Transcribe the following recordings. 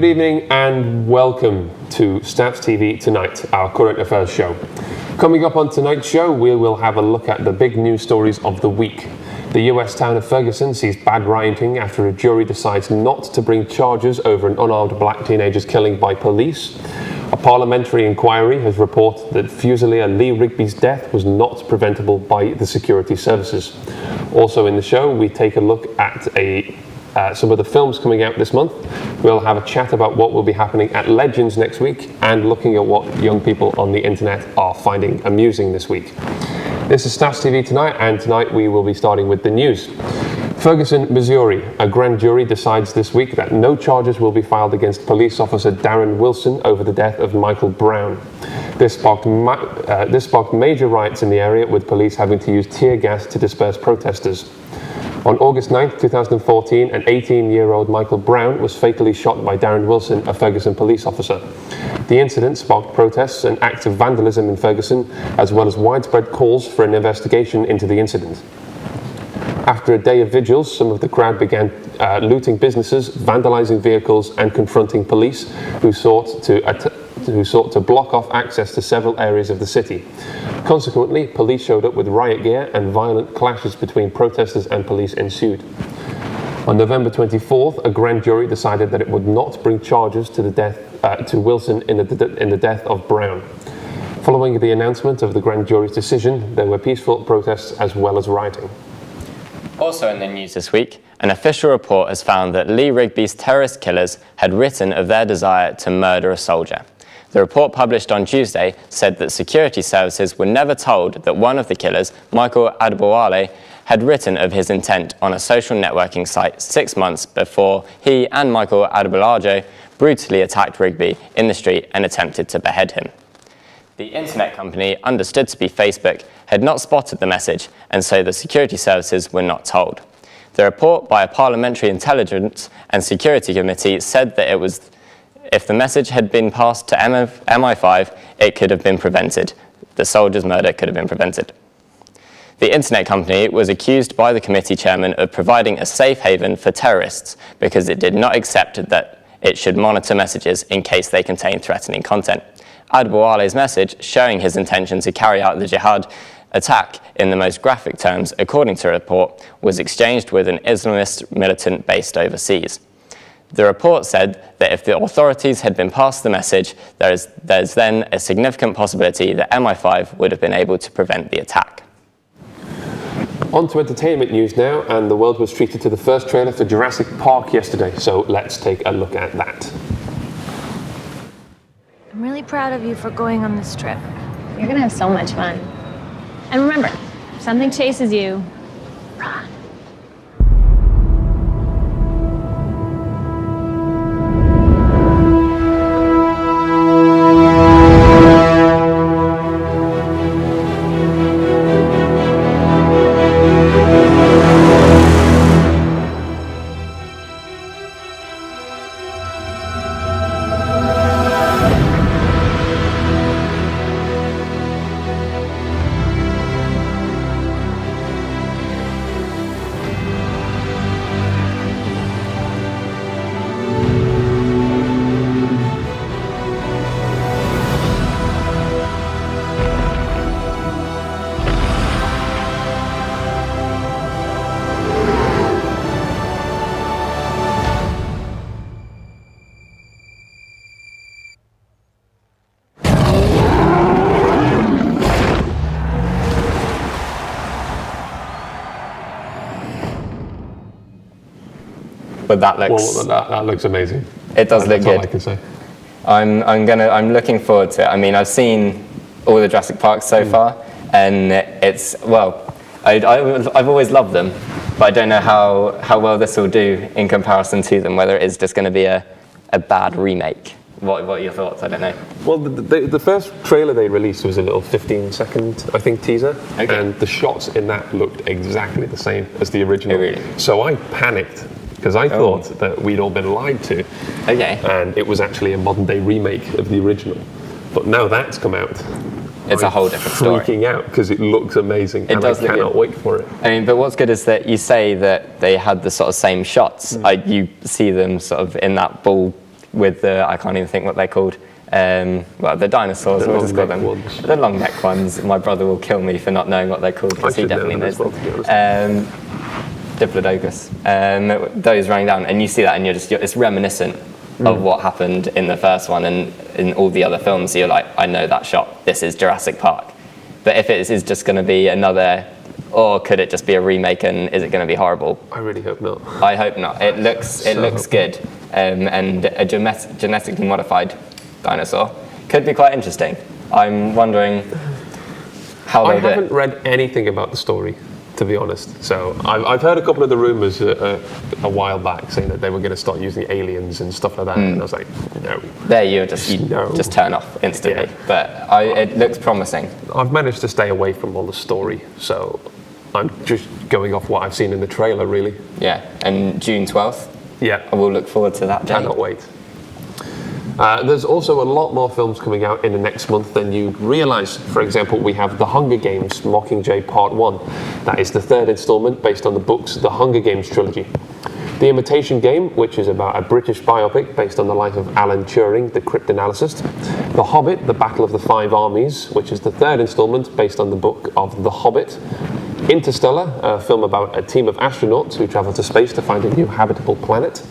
evening and welcome to Stats TV Tonight, our current affairs show. Coming up on tonight's show, we will have a look at the big news stories of the week. The US town of Ferguson sees bad rioting after a jury decides not to bring charges over an unarmed black teenager's killing by police. A parliamentary inquiry has reported that Fusilier Lee Rigby's death was not preventable by the security services. Also in the show, we take a look at some of the films coming out this month. We'll have a chat about what will be happening at Legends next week and looking at what young people on the internet are finding amusing this week. This is Stats TV Tonight, and tonight we will be starting with the news. Ferguson, Missouri. A grand jury decides this week that no charges will be filed against police officer Darren Wilson over the death of Michael Brown. This sparked major riots in the area, with police having to use tear gas to disperse protesters. On August 9, 2014, an 18-year-old Michael Brown was fatally shot by Darren Wilson, a Ferguson police officer. The incident sparked protests and acts of vandalism in Ferguson, as well as widespread calls for an investigation into the incident. After a day of vigils, some of the crowd began looting businesses, vandalizing vehicles, and confronting police who sought to block off access to several areas of the city. Consequently, police showed up with riot gear and violent clashes between protesters and police ensued. On November 24th, a grand jury decided that it would not bring charges to Wilson in the death of Brown. Following the announcement of the grand jury's decision, there were peaceful protests as well as rioting. Also in the news this week, an official report has found that Lee Rigby's terrorist killers had written of their desire to murder a soldier. The report published on Tuesday said that security services were never told that one of the killers, Michael Adebowale, had written of his intent on a social networking site 6 months before he and Michael Adebowale brutally attacked Rigby in the street and attempted to behead him. The internet company, understood to be Facebook, had not spotted the message, and so the security services were not told. The report by a Parliamentary Intelligence and Security Committee said that if the message had been passed to MI5, it could have been prevented. The soldier's murder could have been prevented. The internet company was accused by the committee chairman of providing a safe haven for terrorists because it did not accept that it should monitor messages in case they contain threatening content. Adebowale's message, showing his intention to carry out the jihad attack in the most graphic terms, according to a report, was exchanged with an Islamist militant based overseas. The report said that if the authorities had been passed the message, there's then a significant possibility that MI5 would have been able to prevent the attack. On to entertainment news now, and the world was treated to the first trailer for Jurassic Park yesterday, so let's take a look at that. I'm really proud of you for going on this trip. You're gonna have so much fun. And remember, if something chases you, run. But that looks... Well, that looks amazing. It does look good. That's all I can say. I'm looking forward to it. I mean, I've seen all the Jurassic Parks so far, and it's, well, I've always loved them, but I don't know how well this will do in comparison to them, whether it is just going to be a bad remake. What are your thoughts? I don't know. Well, the first trailer they released was a little 15-second, I think, teaser, okay. And the shots in that looked exactly the same as the original. Oh, really? So I panicked, because I thought that we'd all been lied to. Okay. And it was actually a modern-day remake of the original. But now that's come out, it's a whole different story. Freaking out, because it looks amazing, and I cannot wait for it. I mean, but what's good is that you say that they had the sort of same shots. You see them sort of in that ball with the, I can't even think what they're called. Well, the dinosaurs, we'll just call them. The long neck ones. My brother will kill me for not knowing what they're called because he definitely knows them. Diplodocus. Those running down, and you see that, and it's reminiscent of what happened in the first one, and in all the other films. You're like, I know that shot. This is Jurassic Park. But if it is just going to be another, or could it just be a remake, and is it going to be horrible? I really hope not. I hope not. It looks good, and a genetically modified dinosaur could be quite interesting. I'm wondering how they'll do it. I haven't read anything about the story, to be honest. So I've heard a couple of the rumours a while back saying that they were going to start using aliens and stuff like that, and I was like, no. There you just turn off instantly. Yeah. But it looks promising. I've managed to stay away from all the story, so I'm just going off what I've seen in the trailer, really. Yeah, and June 12th. Yeah, I will look forward to that day. Cannot wait. There's also a lot more films coming out in the next month than you'd realise. For example, we have The Hunger Games Mockingjay Part 1. That is the third instalment based on the books The Hunger Games trilogy. The Imitation Game, which is about a British biopic based on the life of Alan Turing, the cryptanalyst. The Hobbit, The Battle of the Five Armies, which is the third instalment based on the book of The Hobbit. Interstellar, a film about a team of astronauts who travel to space to find a new habitable planet.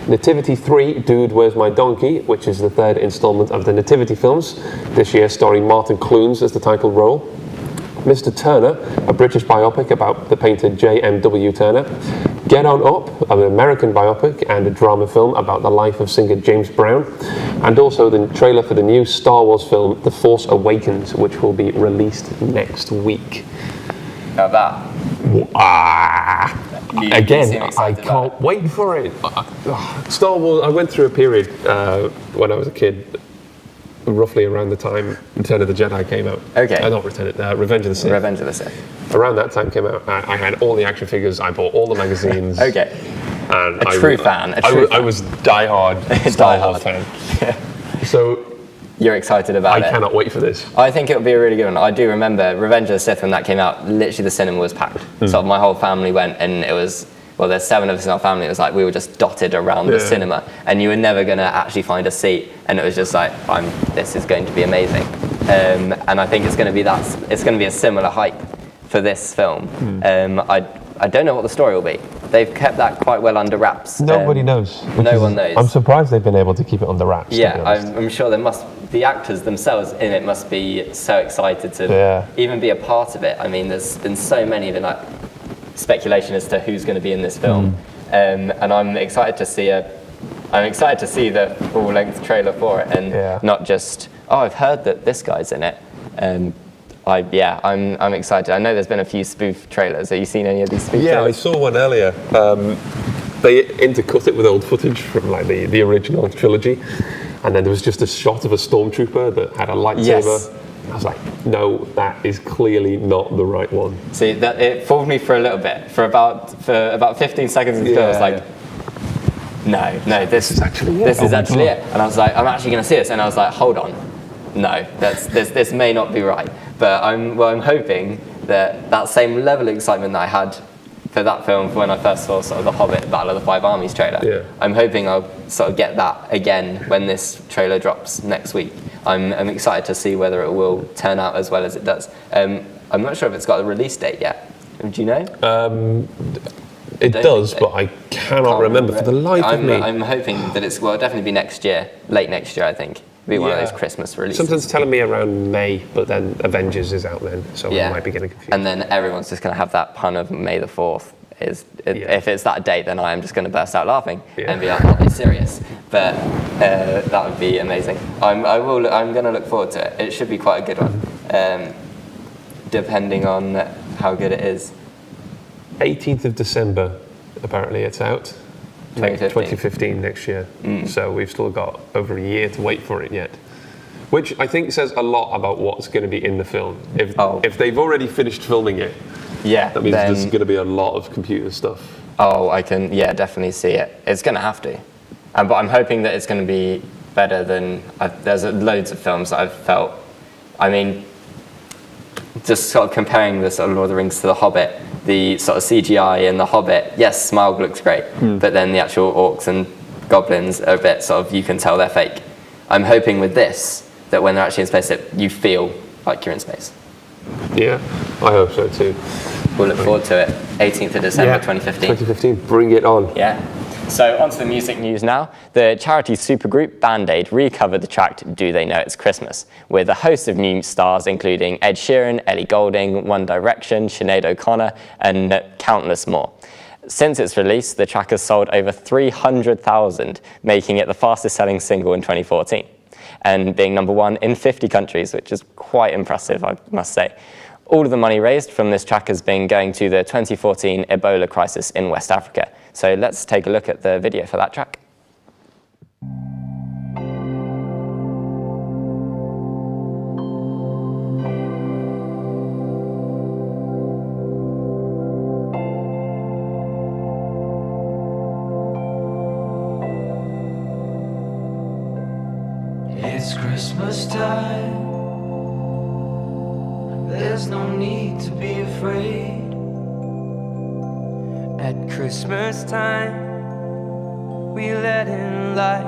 Nativity 3, Dude, Where's My Donkey, which is the third instalment of the Nativity films, this year starring Martin Clunes as the title role. Mr. Turner, a British biopic about the painter J.M.W. Turner. Get On Up, an American biopic and a drama film about the life of singer James Brown. And also the trailer for the new Star Wars film, The Force Awakens, which will be released next week. Now that. Again, I can't wait for it. Star Wars, I went through a period when I was a kid, roughly around the time Return of the Jedi came out. Okay. Not Return of Revenge of the Sith. Revenge of the Sith. Around that time came out, I had all the action figures, I bought all the magazines. Okay. And A true fan. I was diehard Star Wars fan. Yeah. So you're excited about it. I cannot wait for this. I think it'll be a really good one. I do remember Revenge of the Sith when that came out, literally the cinema was packed. So my whole family went, and it was, well, there's 7 of us in our family. It was like we were just dotted around the cinema, and you were never going to actually find a seat. And it was just like, this is going to be amazing. And I think it's going to be it's going to be a similar hype for this film. I don't know what the story will be. They've kept that quite well under wraps. Nobody knows. No one knows. I'm surprised they've been able to keep it under wraps. Yeah, I'm sure the actors themselves in it must be so excited to even be a part of it. I mean, there's been so many like speculation as to who's going to be in this film, and I'm excited to see the full-length trailer for it, and not just I've heard that this guy's in it. I'm excited. I know there's been a few spoof trailers. Have you seen any of these spoof trailers? Yeah, I saw one earlier. They intercut it with old footage from like the original trilogy, and then there was just a shot of a stormtrooper that had a lightsaber. Yes. I was like, no, that is clearly not the right one. See, that it fooled me for a little bit. For about 15 seconds in the film, I was like, no, this is actually it. And I was like, I'm actually going to see this, and I was like, hold on, no, this may not be right. But I'm hoping that same level of excitement that I had for that film when I first saw sort of the Hobbit Battle of the Five Armies trailer. Yeah. I'm hoping I'll sort of get that again when this trailer drops next week. I'm excited to see whether it will turn out as well as it does. I'm not sure if it's got a release date yet. Do you know? It does, but I cannot remember for the life of me. I'm hoping that it'll definitely be next year, late next year, I think. Be one of those Christmas releases. Sometimes telling me around May, but then Avengers is out then, so I might be getting confused. And then everyone's just going to have that pun of May the 4th. If it's that date, then I am just going to burst out laughing and be like, "Are you serious?" But that would be amazing. I'm going to look forward to it. It should be quite a good one, depending on how good it is. 18th of December, apparently it's out. 2015 next year. So we've still got over a year to wait for it yet. Which I think says a lot about what's going to be in the film. If they've already finished filming it, that means there's going to be a lot of computer stuff. Oh, I can definitely see it. It's going to have to. But I'm hoping that it's going to be better than... there's loads of films that I've felt... I mean, just sort of comparing the sort of Lord of the Rings to The Hobbit, the sort of CGI in The Hobbit, yes, Smaug looks great, but then the actual orcs and goblins are a bit sort of, you can tell they're fake. I'm hoping with this that when they're actually in space, that you feel like you're in space. Yeah, I hope so too. We'll look forward to it. 18th of December 2015. 2015, bring it on. Yeah. So onto the music news now. The charity supergroup Band Aid recovered the track Do They Know It's Christmas, with a host of new stars including Ed Sheeran, Ellie Goulding, One Direction, Sinead O'Connor, and countless more. Since its release, the track has sold over 300,000, making it the fastest selling single in 2014, and being #1 in 50 countries, which is quite impressive, I must say. All of the money raised from this track has been going to the 2014 Ebola crisis in West Africa. So let's take a look at the video for that track. It's Christmas time. There's no need to be afraid. At Christmas time, we let in light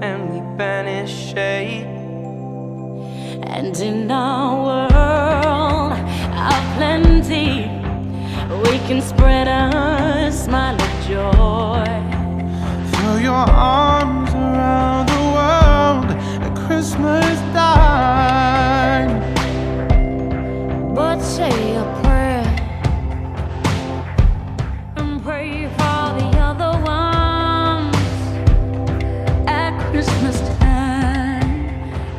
and we banish shade. And in our world of plenty, we can spread a smile of joy. Throw your arms around the world at Christmas time. But say a prayer and pray for the other ones. At Christmas time,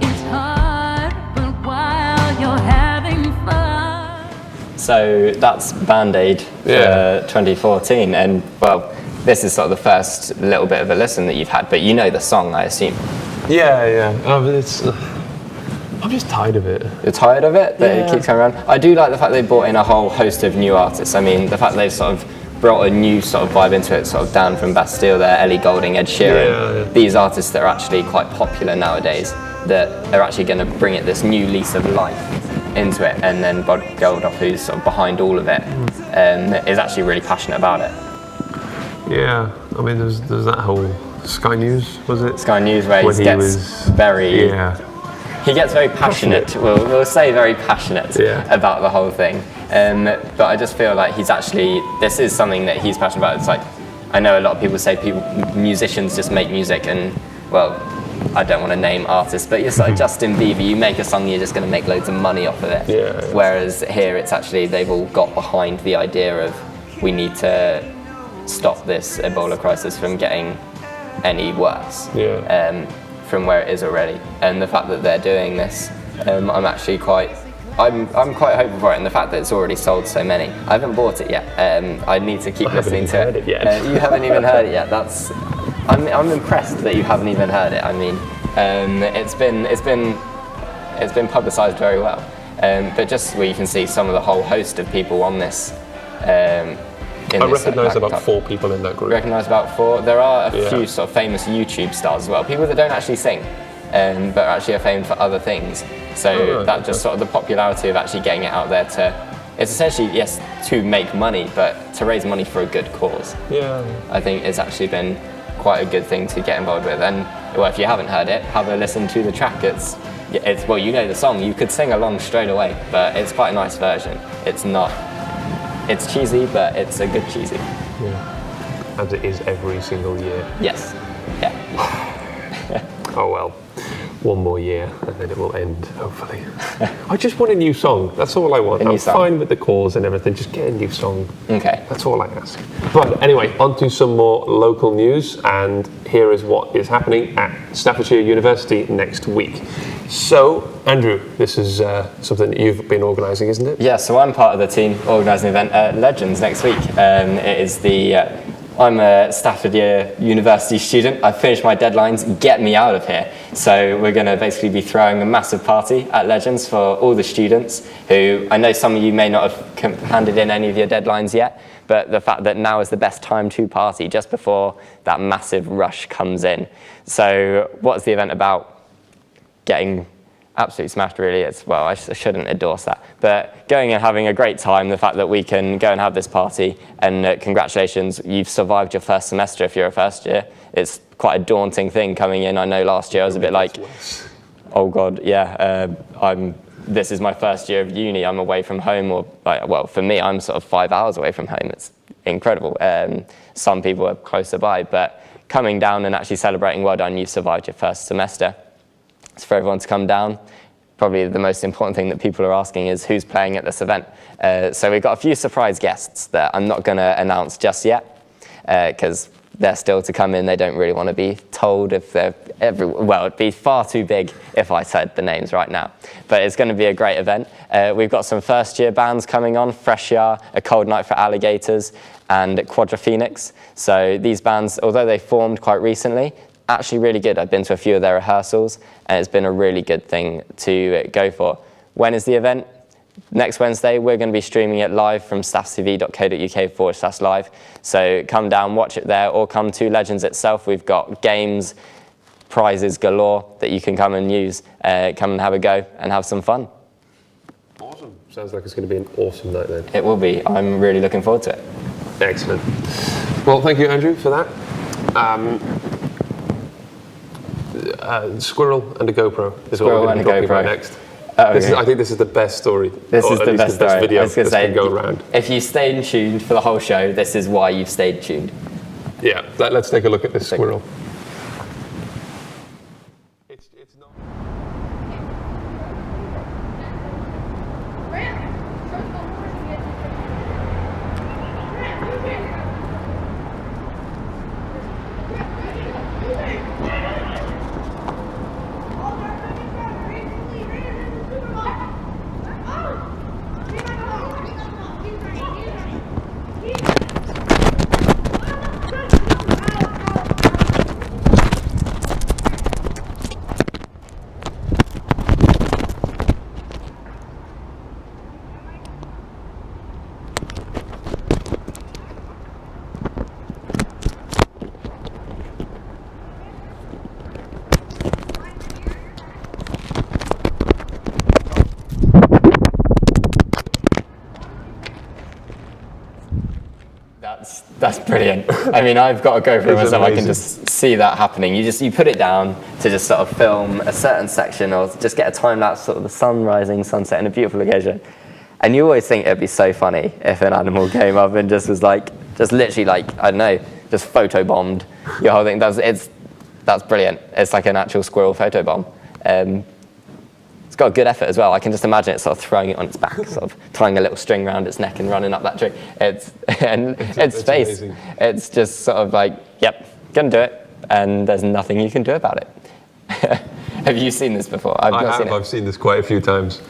it's hard, but while you're having fun. So that's Band Aid for 2014, and well, this is sort of the first little bit of a listen that you've had, but you know the song, I assume. Yeah. I'm just tired of it. You're tired of it? That it keeps coming around? I do like the fact they brought in a whole host of new artists. I mean, the fact they've sort of brought a new sort of vibe into it, sort of Dan from Bastille there, Ellie Goulding, Ed Sheeran. These artists that are actually quite popular nowadays, that are actually going to bring it this new lease of life into it. And then Bod Geldof, who's sort of behind all of it, is actually really passionate about it. Yeah, I mean, there's that whole Sky News, was it? Sky News, where he gets very... Yeah. He gets very passionate. We'll say very passionate about the whole thing. But I just feel like this is something that he's passionate about. It's like, I know a lot of people say musicians just make music, and well, I don't want to name artists, but it's like Justin Bieber, you make a song, you're just going to make loads of money off of it. Whereas here, it's actually, they've all got behind the idea of, we need to stop this Ebola crisis from getting any worse. From where it is already, and the fact that they're doing this, I'm quite hopeful for it, and the fact that it's already sold so many. I haven't bought it yet. I need to keep listening to it. You haven't even heard it yet. I'm impressed that you haven't even heard it. I mean, it's been publicised very well. But just where you can see some of the whole host of people on this. I recognise about 4 people in that group. Recognise about 4. There are a few sort of famous YouTube stars as well. People that don't actually sing, but actually are famed for other things. So just sort of the popularity of actually getting it out there it's essentially, yes, to make money, but to raise money for a good cause. I think it's actually been quite a good thing to get involved with. And well, if you haven't heard it, have a listen to the track. It's well, you know the song. You could sing along straight away, but it's quite a nice version. It's cheesy, but it's a good cheesy. As it is every single year. Yes. Yeah. Oh well. One more year and then it will end, hopefully. I just want a new song. That's all I want. I'm fine with the cause and everything. Just get a new song. Okay. That's all I ask. But anyway, on to some more local news, and here is what is happening at Staffordshire University next week. So, Andrew, this is something that you've been organising, isn't it? Yeah, so I'm part of the team organising an event at Legends next week. It is I'm a Staffordshire University student. I've finished my deadlines. Get me out of here. So we're going to basically be throwing a massive party at Legends for all the students who, I know some of you may not have handed in any of your deadlines yet, but the fact that now is the best time to party, just before that massive rush comes in. So what's the event about? Getting absolutely smashed, really. Well, I shouldn't endorse that. But going and having a great time, the fact that we can go and have this party, and congratulations, you've survived your first semester if you're a first year. It's quite a daunting thing coming in. I know last year I was a bit like, oh God, yeah, this is my first year of uni. I'm away from home, or well, for me, I'm sort of 5 hours away from home. It's incredible. Some people are closer by, but coming down and actually celebrating, well done, you've survived your first semester. It's for everyone to come down. Probably the most important thing that people are asking is who's playing at this event. So we've got a few surprise guests that I'm not going to announce just yet, because they're still to come in. They don't really want to be told if they're well, it'd be far too big if I said the names right now. But it's going to be a great event. We've got some first year bands coming on, Fresh Yar, A Cold Night for Alligators, and Quadrophoenix. So these bands, although they formed quite recently, actually really good. I've been to a few of their rehearsals, and it's been a really good thing to go for. When is the event? Next Wednesday, we're going to be streaming it live from staffstv.co.uk/live. So come down, watch it there, or come to Legends itself. We've got games, prizes galore that you can come and use. Come and have a go and have some fun. Awesome. Sounds like it's going to be an awesome night then. It will be. I'm really looking forward to it. Excellent. Well, thank you, Andrew, for that. Squirrel and a GoPro is what we're going to be talking about next. Oh, okay. I think this is the best story. This is the best story. Video I was going to say, go around. If you stayed tuned for the whole show, this is why you've stayed tuned. Yeah, let's take a look at this squirrel. It's not. That's brilliant. I mean, I've got to go for it myself. Amazing. I can just see that happening. You put it down to just sort of film a certain section, or just get a time lapse, sort of the sun rising, sunset in a beautiful location. And you always think it'd be so funny if an animal came up and just was like, just literally like, I don't know, just photobombed your whole thing. That's brilliant. It's like an actual squirrel photobomb. It's got a good effort as well. I can just imagine it sort of throwing it on its back, sort of tying a little string around its neck and running up that tree. Its face. Amazing. It's just sort of like, yep, gonna do it, and there's nothing you can do about it. Have you seen this before? I've seen this quite a few times.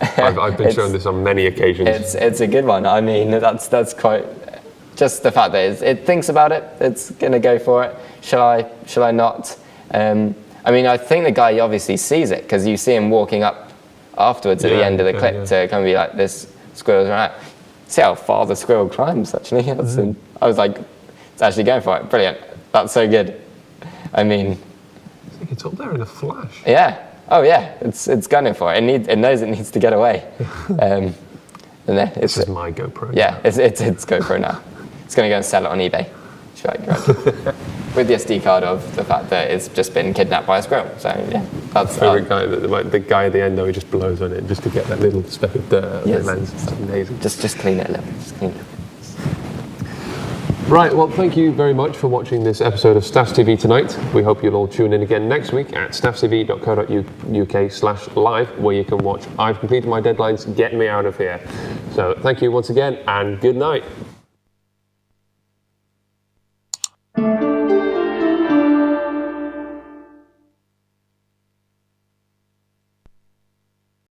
I've been shown this on many occasions. It's a good one. I mean, that's quite. Just the fact that it thinks about it, it's gonna go for it. Shall I not? I mean, I think the guy obviously sees it, because you see him walking up afterwards at the end of the clip to kind of be like, this squirrel's right. See how far the squirrel climbs, actually. I was like, it's actually going for it. Brilliant. That's so good. I mean... It's up there in a flash. Yeah. Oh, yeah. It's gunning for it. It knows it needs to get away. And then this is my GoPro. Yeah, it's GoPro now. It's going to go and sell it on eBay. With the SD card of the fact that it's just been kidnapped by a squirrel. So yeah, that's favorite guy. The guy at the end though, he just blows on it just to get that little speck of dirt out of the lens. It's amazing. Just clean it a little bit. Just clean it. Right. Well, thank you very much for watching this episode of Staffs TV Tonight. We hope you'll all tune in again next week at staffstv.co.uk/live, where you can watch I've completed my deadlines, get me out of here. So thank you once again, and good night.